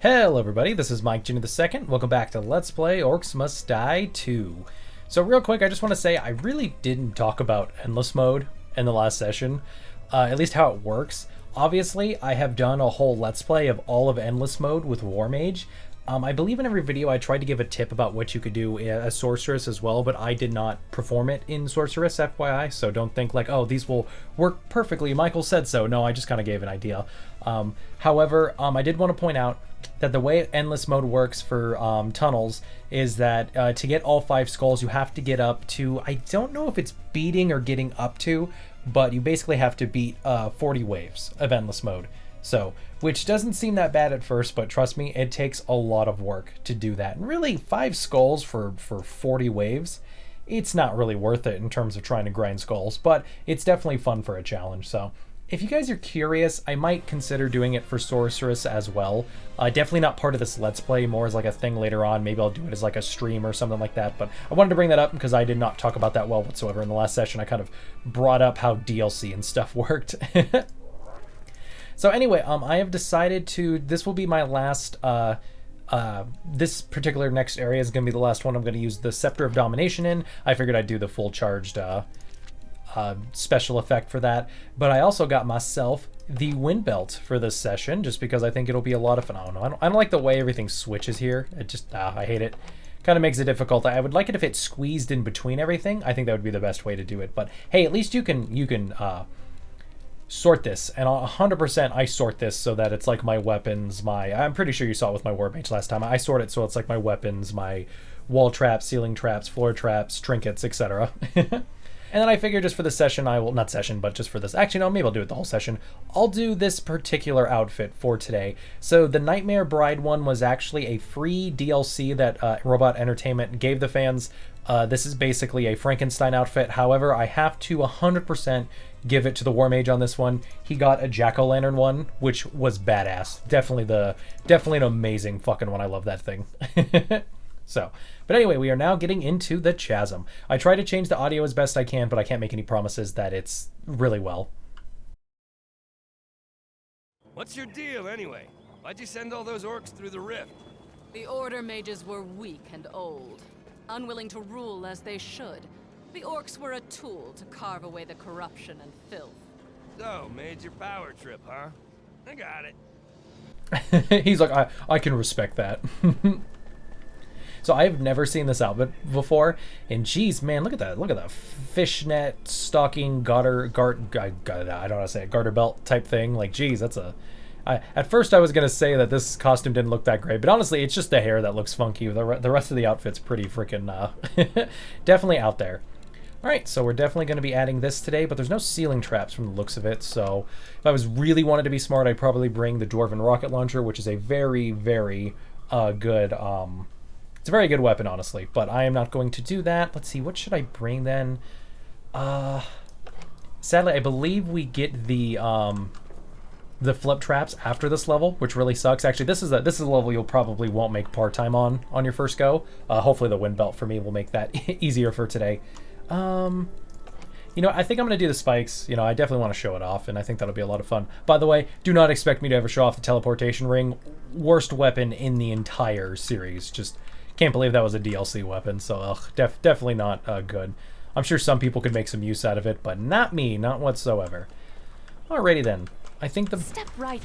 Hello everybody, this is Mike Jr. II. Welcome back to Let's Play Orcs Must Die 2. So real quick, I just want to say I really didn't talk about Endless Mode in the last session, at least how it works. Obviously, I have done a whole Let's Play of all of Endless Mode with War Mage. I believe in every video I tried to give a tip about what you could do as Sorceress as well, but I did not perform it in Sorceress, FYI, so don't think like, oh, these will work perfectly, Michael said so. No, I just kind of gave an idea. However, I did want to point out that the way Endless Mode works for tunnels is that to get all 5 skulls, you have to get up to, I don't know if it's beating or getting up to, but you basically have to beat 40 waves of Endless Mode. So, which doesn't seem that bad at first, but trust me, it takes a lot of work to do that. And really, 5 skulls for 40 waves, it's not really worth it in terms of trying to grind skulls, but it's definitely fun for a challenge. So, if you guys are curious, I might consider doing it for Sorceress as well. Definitely not part of this Let's Play, more as like a thing later on. Maybe I'll do it as like a stream or something like that, but I wanted to bring that up because I did not talk about that well whatsoever in the last session. I kind of brought up how DLC and stuff worked. So anyway, I have decided to, this will be my last, this particular next area is going to be the last one I'm going to use the Scepter of Domination in. I figured I'd do the full charged special effect for that, but I also got myself the Wind Belt for this session, just because I think it'll be a lot of fun. I don't like the way everything switches here. It just, I hate it. Kind of makes it difficult. I would like it if it squeezed in between everything. I think that would be the best way to do it, but hey, at least you can sort this, and 100% I sort this so that it's like my weapons, I'm pretty sure you saw it with my War Mage last time. I sort it so it's like my weapons, my wall traps, ceiling traps, floor traps, trinkets, etc. And then I figure just for this session, I will, not session, but just for this, actually no, maybe I'll do it the whole session. I'll do this particular outfit for today. So the Nightmare Bride one was actually a free DLC that Robot Entertainment gave the fans. This is basically a Frankenstein outfit. However, I have to 100% give it to the War Mage on this one. He got a Jack-o'-lantern one, which was badass. Definitely an amazing fucking one. I love that thing. So, but anyway, we are now getting into the Chasm. I try to change the audio as best I can, but I can't make any promises that it's really well. What's your deal, anyway? Why'd you send all those orcs through the rift? The Order mages were weak and old, unwilling to rule as they should. The orcs were a tool to carve away the corruption and filth. So, made your power trip, huh? I got it. He's like, I can respect that. So I've never seen this outfit before, and geez, man, look at that fishnet stocking garter I don't know how to say it, garter belt type thing. Like, geez, that's at first I was gonna say that this costume didn't look that great, but honestly, it's just the hair that looks funky. The rest of the outfit's pretty freaking definitely out there. All right, so we're definitely going to be adding this today, but there's no ceiling traps from the looks of it. So if I was really wanted to be smart, I'd probably bring the Dwarven Rocket Launcher, which is a very, very good. It's a very good weapon, honestly, but I am not going to do that. Let's see, what should I bring then? Sadly, I believe we get the flip traps after this level, which really sucks. Actually, this is a level you'll probably won't make part-time on your first go. Hopefully the Wind Belt for me will make that easier for today. You know, I think I'm going to do the spikes. You know, I definitely want to show it off, and I think that'll be a lot of fun. By the way, do not expect me to ever show off the teleportation ring. Worst weapon in the entire series. Just can't believe that was a DLC weapon, so definitely not good. I'm sure some people could make some use out of it, but not me, not whatsoever. Alrighty then. I think the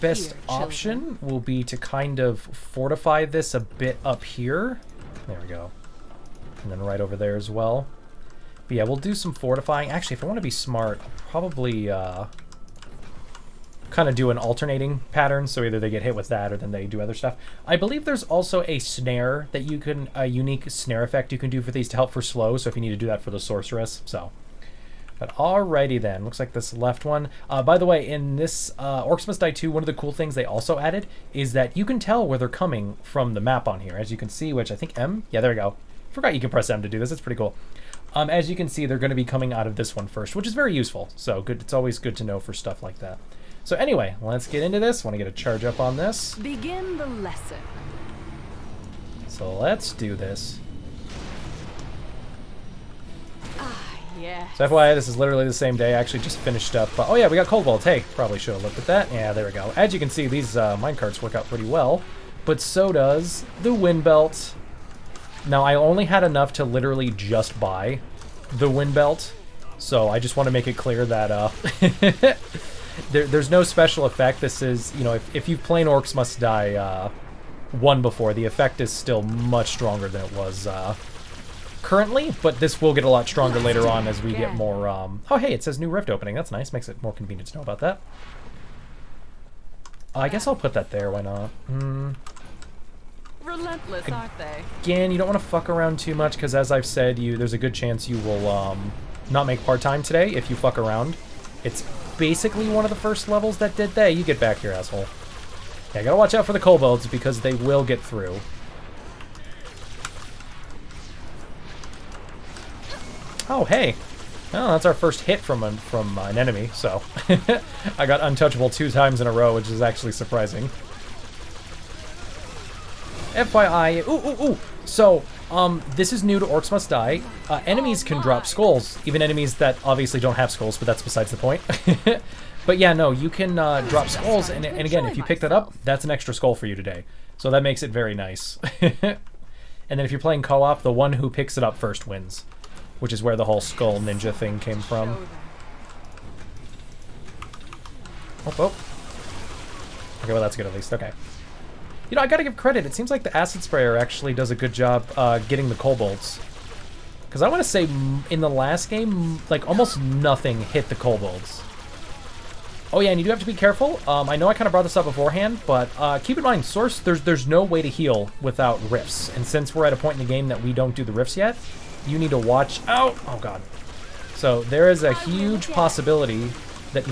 best option will be to kind of fortify this a bit up here. There we go. And then right over there as well. But yeah, we'll do some fortifying. Actually, if I want to be smart, I'll probably kind of do an alternating pattern, so either they get hit with that or then they do other stuff. I believe there's also a snare that you can, a unique snare effect you can do for these to help for slow, so if you need to do that for the Sorceress, so. But alrighty then, looks like this left one. By the way, in this Orcs Must Die 2, one of the cool things they also added is that you can tell where they're coming from the map on here, as you can see, which I think M? Yeah, there we go. Forgot you can press M to do this, it's pretty cool. As you can see, they're going to be coming out of this one first, which is very useful. So good. It's always good to know for stuff like that. So anyway, let's get into this. Want to get a charge up on this. Begin the lesson. So let's do this. Yeah. So FYI, this is literally the same day. I actually just finished up. Oh yeah, we got Cold Vault. Hey, probably should have looked at that. Yeah, there we go. As you can see, these minecarts work out pretty well. but so does the wind belt. Now, I only had enough to literally just buy the wind belt, so I just want to make it clear that there's no special effect. This is, you know, if you've played Orcs Must Die 1 before, the effect is still much stronger than it was currently, but this will get a lot stronger later on as we get more... Oh, hey, it says new rift opening. That's nice. Makes it more convenient to know about that. I guess I'll put that there. Why not? Relentless, aren't they? Again, you don't want to fuck around too much, because as I've said, there's a good chance you will not make part-time today if you fuck around. It's basically one of the first levels that did that. You get back here, asshole. Yeah, gotta watch out for the kobolds, because they will get through. Oh, hey. Oh, that's our first hit from an enemy, so... I got untouchable 2 times in a row, which is actually surprising. FYI... Ooh! So, this is new to Orcs Must Die. Enemies can drop skulls, even enemies that obviously don't have skulls, but that's besides the point. But yeah, no, you can drop skulls, and again, if you pick that up, that's an extra skull for you today. So that makes it very nice. And then if you're playing co-op, the one who picks it up first wins, which is where the whole skull ninja thing came from. Oh. Okay, well that's good at least, okay. You know, I gotta give credit, it seems like the acid sprayer actually does a good job getting the kobolds. Because I want to say, in the last game, like, almost nothing hit the kobolds. Oh yeah, and you do have to be careful. I know I kind of brought this up beforehand, but keep in mind, Source, there's no way to heal without rifts. And since we're at a point in the game that we don't do the rifts yet, you need to watch out. Oh god. So there is a huge possibility that...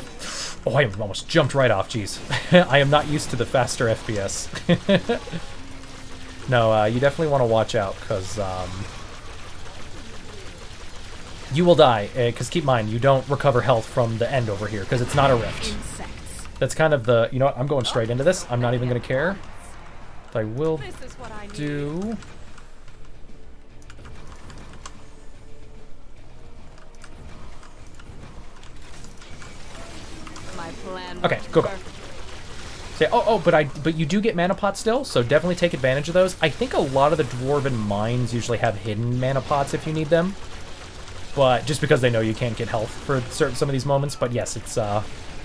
Oh, I almost jumped right off, jeez. I am not used to the faster FPS. No, you definitely want to watch out, because you will die. Because keep in mind, you don't recover health from the end over here, because it's not a rift. That's kind of the... You know what? I'm going straight into this. I'm not even going to care. But I will do... Okay, go. Say, but you do get mana pots still, so definitely take advantage of those. I think a lot of the dwarven mines usually have hidden mana pots if you need them, but just because they know you can't get health for some of these moments. But yes, it's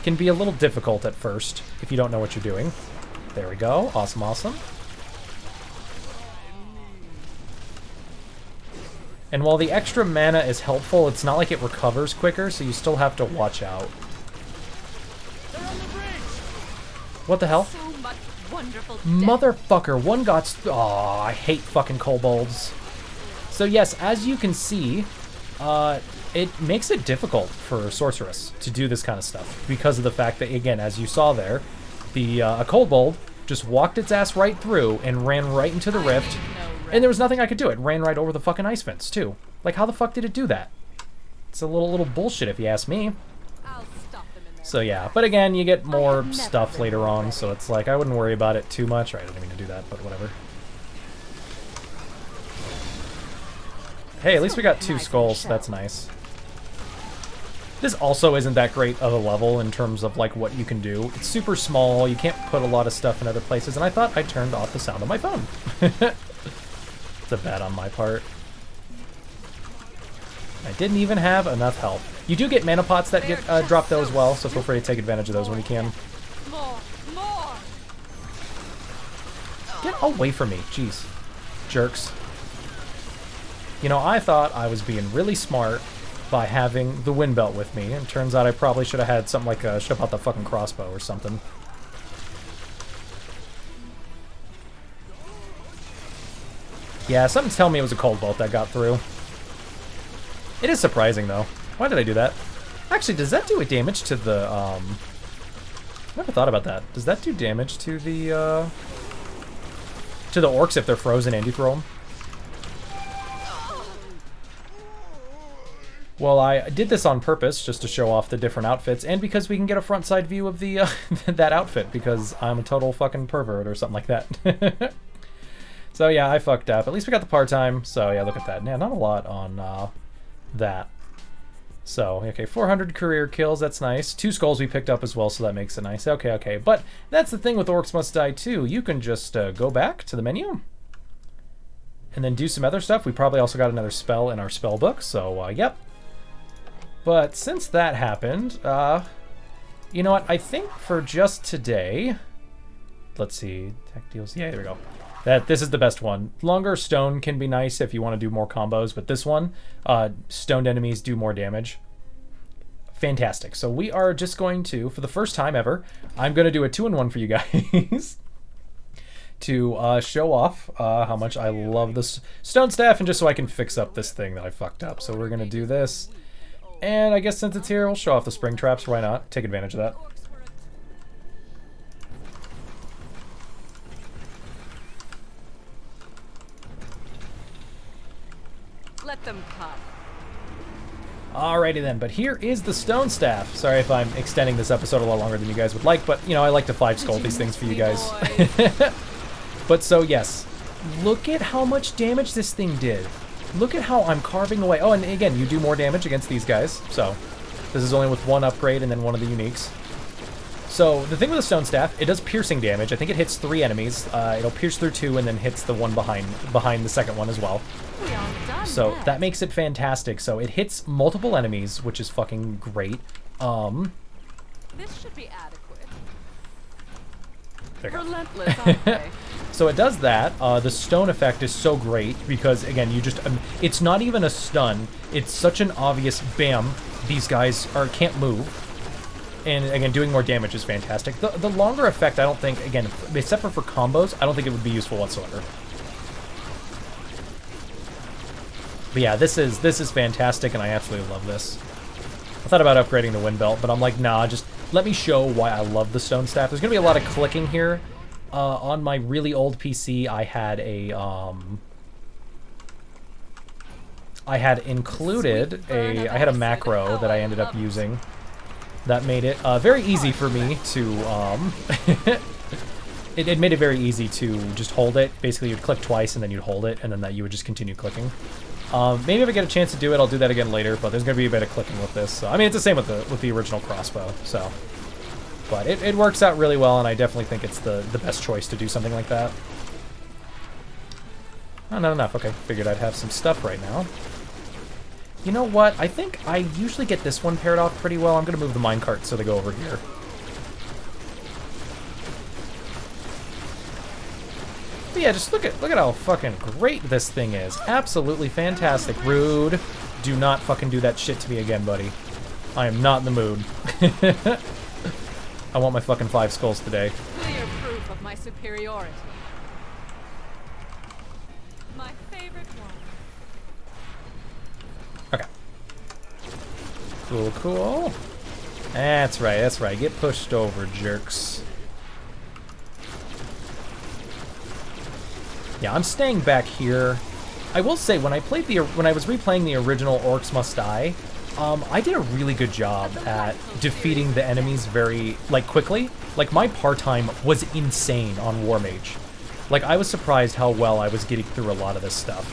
can be a little difficult at first if you don't know what you're doing. There we go. Awesome. And while the extra mana is helpful, it's not like it recovers quicker, so you still have to watch out. What the hell? So much wonderful Motherfucker, one got... Aw, I hate fucking kobolds. So yes, as you can see, it makes it difficult for Sorceress to do this kind of stuff, because of the fact that, again, as you saw there, a kobold just walked its ass right through and ran right into the rift, and there was nothing I could do. It ran right over the fucking ice fence, too. Like, how the fuck did it do that? It's a little bullshit, if you ask me. So yeah, but again, you get more stuff later on, so it's like, I wouldn't worry about it too much. Right, I didn't mean to do that, but whatever. Hey, at least we got 2 skulls, that's nice. This also isn't that great of a level in terms of, like, what you can do. It's super small, you can't put a lot of stuff in other places, and I thought I turned off the sound on my phone. It's a bad on my part. I didn't even have enough health. You do get mana pots that get drop those as well, so feel free to take advantage of those when you can. Get away from me, jeez. Jerks. You know, I thought I was being really smart by having the wind belt with me, and turns out I probably should have had something like a ship out the fucking crossbow or something. Yeah, something's telling me it was a cold bolt that got through. It is surprising, though. Why did I do that? Actually, does that do a damage to the, I never thought about that. Does that do damage to the orcs if they're frozen and you throw them? Well, I did this on purpose, just to show off the different outfits, and because we can get a front side view of the, that outfit, because I'm a total fucking pervert or something like that. So yeah, I fucked up. At least we got the part-time, so yeah, look at that. Yeah, not a lot on, that. So, okay, 400 career kills, that's nice. 2 skulls we picked up as well, so that makes it nice. Okay, okay. But that's the thing with Orcs Must Die too. You can just go back to the menu and then do some other stuff. We probably also got another spell in our spell book, so yep. But since that happened, you know what? I think for just today, let's see, tech deals. Yeah, there we go. This is the best one. Longer stone can be nice if you want to do more combos, but this one, stoned enemies do more damage. Fantastic. So we are just going to, for the first time ever, I'm going to do a 2-in-1 for you guys to show off how much I love this stone staff, and just so I can fix up this thing that I fucked up. So we're going to do this, and I guess since it's here, we'll show off the spring traps. Why not? Take advantage of that. Let them come. Alrighty then, but here is the stone staff. Sorry if I'm extending this episode a lot longer than you guys would like, but you know, I like to 5-skull these things for you guys. But so yes, look at how much damage this thing did. Look at how I'm carving away. Oh, and again, you do more damage against these guys. So this is only with 1 upgrade and then 1 of the uniques. So the thing with the stone staff, it does piercing damage. I think it hits 3 enemies. It'll pierce through 2 and then hits the one behind the second one as well. So that makes it fantastic. So it hits multiple enemies, which is fucking great. This should be adequate. There you go. Relentless, aren't they? So it does that. The stone effect is so great because, again, you just... it's not even a stun. It's such an obvious bam. These guys can't move. And, again, doing more damage is fantastic. The longer effect, I don't think, again, except for combos, I don't think it would be useful whatsoever. But yeah, this is fantastic, and I absolutely love this. I thought about upgrading the wind belt, but I'm like, nah, just let me show why I love the stone staff. There's going to be a lot of clicking here. On my really old PC, I had a, I had included I had a macro that I ended up using that made it very easy for me to, it made it very easy to just hold it. Basically, you'd click twice, and then you'd hold it, and then that you would just continue clicking. Maybe if I get a chance to do it, I'll do that again later, but there's going to be a bit of clicking with this. So, I mean, it's the same with the original crossbow, so. But it works out really well, and I definitely think it's the best choice to do something like that. Oh, not enough. Okay, figured I'd have some stuff right now. You know what? I think I usually get this one paired off pretty well. I'm going to move the minecart so they go over here. But yeah, just look at how fucking great this thing is. Absolutely fantastic. Rude. Do not fucking do that shit to me again, buddy. I am not in the mood. I want my fucking 5 skulls today. Clear proof of my superiority. My favorite one. Okay. Cool, cool. That's right, that's right. Get pushed over, jerks. Yeah, I'm staying back here. I will say, when I was replaying the original Orcs Must Die, I did a really good job at defeating the enemies very, quickly. My par time was insane on War Mage. I was surprised how well I was getting through a lot of this stuff.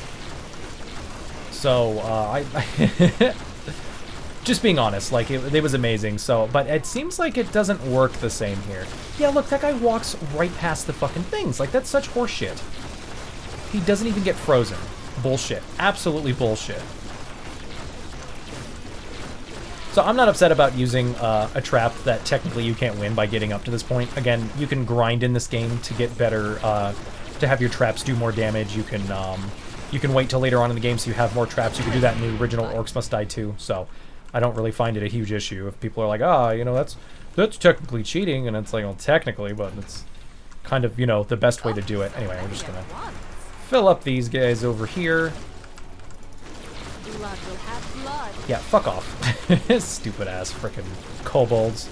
So, just being honest, it was amazing. So, but it seems like it doesn't work the same here. Yeah, look, that guy walks right past the fucking things. That's such horseshit. He doesn't even get frozen. Bullshit. Absolutely bullshit. So I'm not upset about using a trap that technically you can't win by getting up to this point. Again, you can grind in this game to get better, to have your traps do more damage. You can wait till later on in the game so you have more traps. You can do that in the original Orcs Must Die too. So I don't really find it a huge issue if people are like, you know, that's technically cheating, and it's like, well, technically, but it's kind of, you know, the best way to do it. Anyway, we're just gonna fill up these guys over here. Blood will have blood. Yeah, fuck off. Stupid ass frickin' kobolds.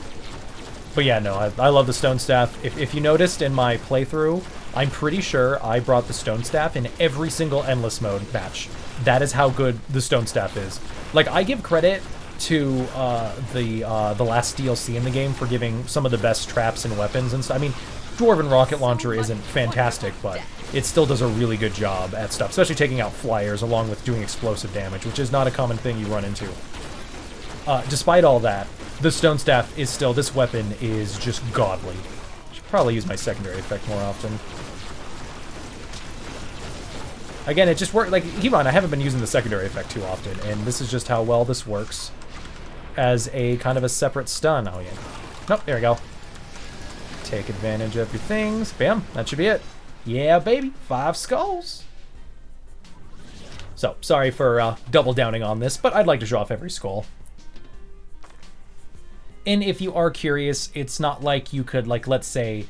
But yeah, no, I love the stone staff. If you noticed in my playthrough, I'm pretty sure I brought the stone staff in every single endless mode match. That is how good the stone staff is. I give credit to the last DLC in the game for giving some of the best traps and weapons and stuff. I mean, Dwarven Rocket Launcher isn't fantastic, but it still does a really good job at stuff, especially taking out flyers along with doing explosive damage, which is not a common thing you run into. Despite all that, the stone staff is still, this weapon is just godly. Should probably use my secondary effect more often. Again, it just worked, like, keep on, I haven't been using the secondary effect too often, and this is just how well this works as a kind of a separate stun. Oh, yeah. Nope, there we go. Take advantage of your things. Bam, that should be it. Yeah, baby, 5 skulls. So, sorry for double downing on this, but I'd like to show off every skull. And if you are curious, it's not like you could, like, let's say,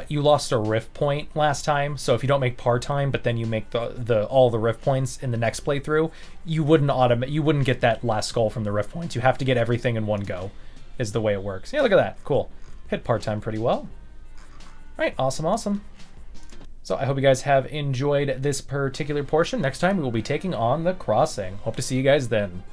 you lost a rift point last time, so if you don't make part-time, but then you make all the rift points in the next playthrough, you wouldn't get that last skull from the rift points. You have to get everything in one go, is the way it works. Yeah, look at that. Cool. Hit part-time pretty well. Alright, awesome, awesome. So I hope you guys have enjoyed this particular portion. Next time we will be taking on the crossing. Hope to see you guys then.